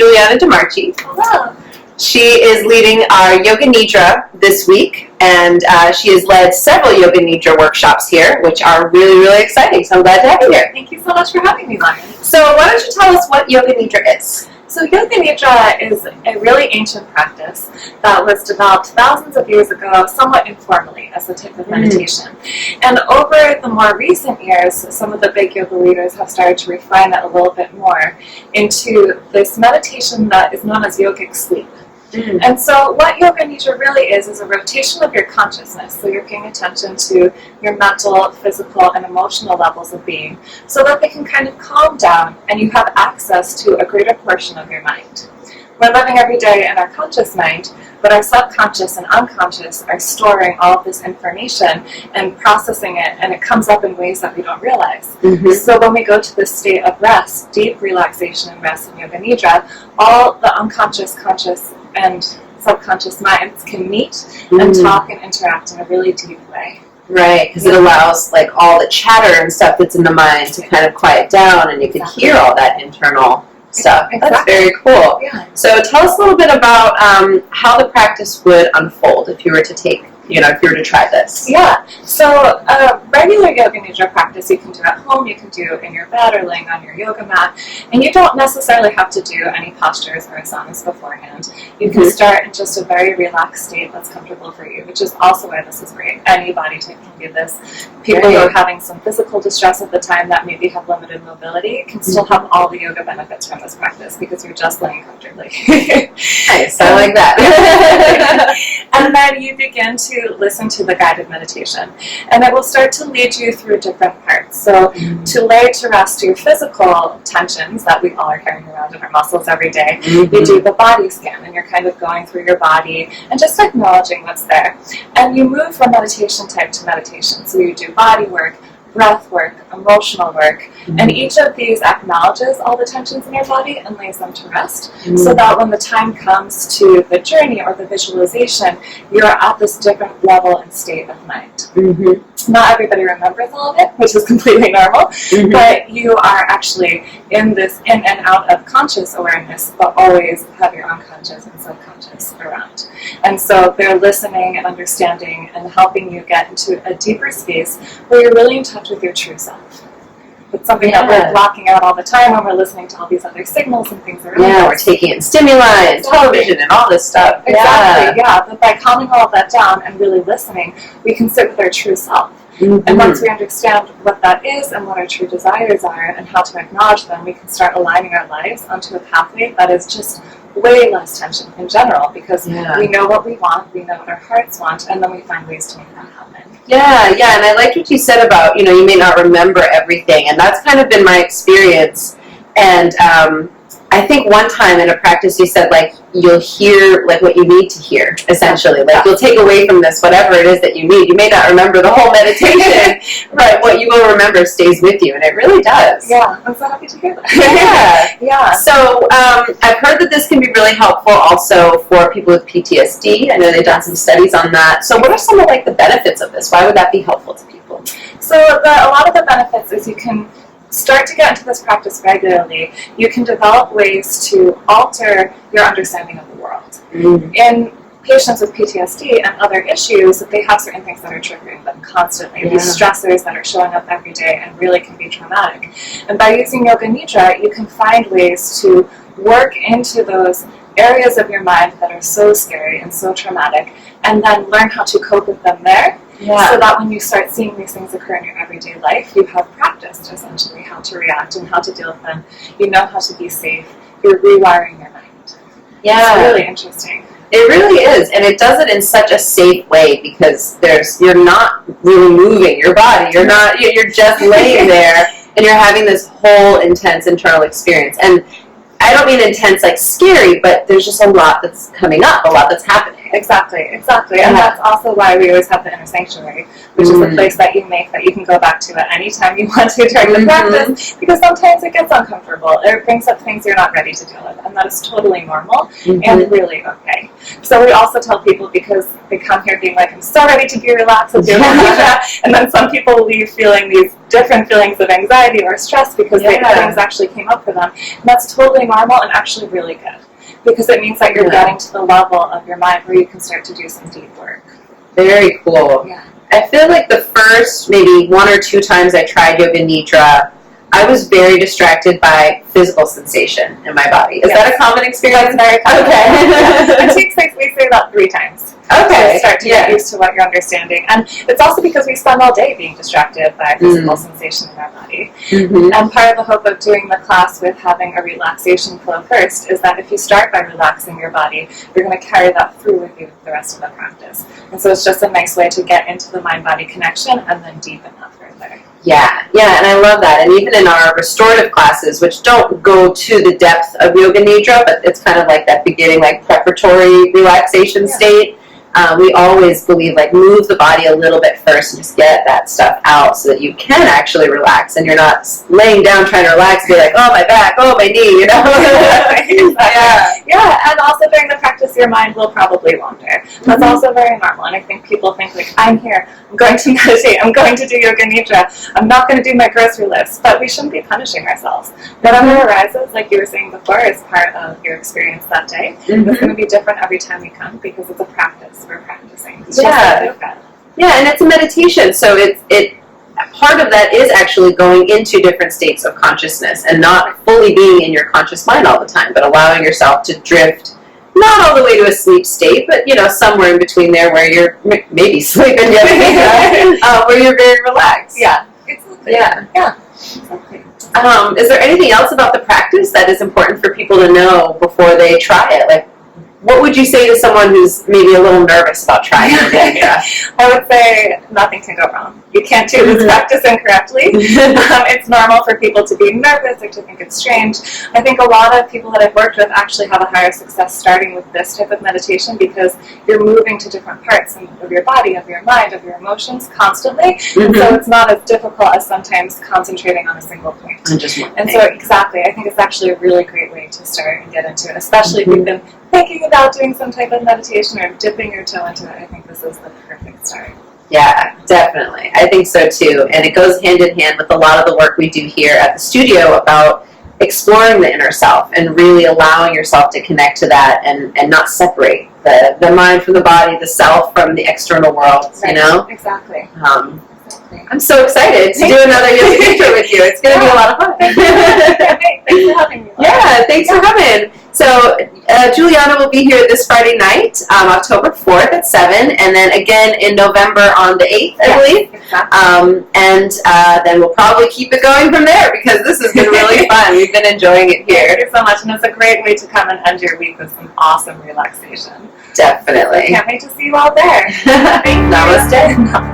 Giuliana Di Marchi. Hello. She is leading our Yoga Nidra this week, and she has led several Yoga Nidra workshops here, which are really, really exciting. So I'm glad to have you here. Thank you so much for having me, Lauren. So why don't you tell us what Yoga Nidra is? So Yoga Nidra is a really ancient practice that was developed thousands of years ago, somewhat informally, as a type of meditation. And over the more recent years, some of the big yoga leaders have started to refine that a little bit more into this meditation that is known as yogic sleep. And so what Yoga Nidra really is a rotation of your consciousness. So you're paying attention to your mental, physical, and emotional levels of being so that they can kind of calm down and you have access to a greater portion of your mind. We're living every day in our conscious mind, but our subconscious and unconscious are storing all of this information and processing it, and it comes up in ways that we don't realize. So when we go to this state of rest, deep relaxation and rest in Yoga Nidra, all the unconscious, conscious, and subconscious minds can meet and talk and interact in a really deep way. Right, because it allows like all the chatter and stuff that's in the mind to kind of quiet down, and you can hear all that internal stuff. That's very cool. Yeah. So tell us a little bit about how the practice would unfold if you were to take, if you were to try this. Yeah, so a regular Yoga Nidra practice you can do at home, you can do in your bed or laying on your yoga mat, and you don't necessarily have to do any postures or asanas beforehand. You can start in just a very relaxed state that's comfortable for you, which is also why this is great. Any body type can do this. People who are having some physical distress at the time that maybe have limited mobility can still have all the yoga benefits from this practice because you're just laying comfortably. Nice, I like that. And then you begin to listen to the guided meditation, and it will start to lead you through different parts. So to lay to rest your physical tensions that we all are carrying around in our muscles every day, you do the body scan, and you're kind of going through your body and just acknowledging what's there. And you move from meditation type to meditation. So you do body work, breath work, emotional work, and each of these acknowledges all the tensions in your body and lays them to rest, so that when the time comes to the journey or the visualization, you're at this different level and state of mind. Not everybody remembers all of it, which is completely normal, but you are actually in this in and out of conscious awareness, but always have your unconscious and subconscious around. And so they're listening and understanding and helping you get into a deeper space where you're really in touch with your true self. It's something that we're blocking out all the time when we're listening to all these other signals and things around us. Yeah, we're taking in stimuli and television and all this stuff. Exactly, but by calming all of that down and really listening, we can sit with our true self. And once we understand what that is and what our true desires are and how to acknowledge them, we can start aligning our lives onto a pathway that is just way less tension in general, because we know what we want, we know what our hearts want, and then we find ways to make that happen. Yeah, and I liked what you said about, you may not remember everything, and that's kind of been my experience. And I think one time in a practice you said, like, you'll hear, like, what you need to hear, essentially. Like, you'll take away from this whatever it is that you need. You may not remember the whole meditation, but what you will remember stays with you, and it really does. Yeah, I'm so happy to hear that. Yeah. So I've heard that this can be really helpful also for people with PTSD. I know they've done some studies on that. So what are some of, like, the benefits of this? Why would that be helpful to people? So a lot of the benefits is you can start to get into this practice regularly. You can develop ways to alter your understanding of the world. In patients with PTSD and other issues, they have certain things that are triggering them constantly, these stressors that are showing up every day and really can be traumatic. And by using Yoga Nidra, you can find ways to work into those areas of your mind that are so scary and so traumatic, and then learn how to cope with them there. So that when you start seeing these things occur in your everyday life, you have practiced essentially how to react and how to deal with them. You know how to be safe. You're rewiring your mind. Yeah. It's really interesting. It really is, and it does it in such a safe way because you're not really moving your body. You're just laying there, and you're having this whole intense internal experience. And I don't mean intense like scary, but there's just a lot that's coming up, a lot that's happening. Exactly. And that's also why we always have the inner sanctuary, which is a place that you make that you can go back to at any time you want to during the practice, because sometimes it gets uncomfortable. It brings up things you're not ready to deal with, and that is totally normal and really okay. So we also tell people, because they come here being like, I'm so ready to be relaxed with Yoga Nidra, and then some people leave feeling these different feelings of anxiety or stress because things actually came up for them. And that's totally normal and actually really good, because it means that you're getting to the level of your mind where you can start to do some deep work. Very cool. Yeah. I feel like the first maybe 1 or 2 times I tried Yoga Nidra, I was very distracted by physical sensation in my body. Is that a common experience? That's very common. Okay. It takes, like, we say about 3 times. Okay. To start to get used to what you're understanding. And it's also because we spend all day being distracted by physical sensation in our body. And part of the hope of doing the class with having a relaxation flow first is that if you start by relaxing your body, you're going to carry that through with you the rest of the practice. And so it's just a nice way to get into the mind-body connection and then deepen that further. Yeah, and I love that. And even in our restorative classes, which don't go to the depth of Yoga Nidra, but it's kind of like that beginning, like preparatory relaxation state, we always believe, like, move the body a little bit first and just get that stuff out so that you can actually relax and you're not laying down trying to relax and be like, oh, my back, oh, my knee, you know? Yeah, and also during the practice, your mind will probably wander. That's also very normal, and I think people think, like, I'm here, I'm going to meditate, I'm going to do Yoga Nidra, I'm not going to do my grocery list, but we shouldn't be punishing ourselves. Whatever arises, like you were saying before, is part of your experience that day. It's going to be different every time you come because it's a practice. We're practicing. It's just like yoga. Yeah, and it's a meditation, so it part of that is actually going into different states of consciousness and not fully being in your conscious mind all the time, but allowing yourself to drift, not all the way to a sleep state, but, you know, somewhere in between there where you're maybe sleeping, where you're very relaxed. Yeah, exactly. Yeah, exactly. Is there anything else about the practice that is important for people to know before they try it? Like, what would you say to someone who's maybe a little nervous about trying it? I would say nothing can go wrong. You can't do this practice incorrectly. It's normal for people to be nervous or to think it's strange. I think a lot of people that I've worked with actually have a higher success starting with this type of meditation because you're moving to different parts of your body, of your mind, of your emotions constantly. And so it's not as difficult as sometimes concentrating on a single point. And so exactly, I think it's actually a really great way to start and get into it, especially if you've been thinking about doing some type of meditation or dipping your toe into it. I think this is the perfect start. Yeah, definitely. I think so too. And it goes hand in hand with a lot of the work we do here at the studio about exploring the inner self and really allowing yourself to connect to that and not separate the mind from the body, the self from the external world, you know? Exactly. I'm so excited to do another Yoga Nidra with you. It's going to be a lot of fun. Thanks for having me. Yeah, thanks for coming. So Giuliana will be here this Friday night, October 4th at 7, and then again in November on the 8th, I believe. Exactly. And then we'll probably keep it going from there because this has been really fun. We've been enjoying it here. Thank you so much, and it's a great way to come and end your week with some awesome relaxation. Definitely. I can't wait to see you all there. Namaste.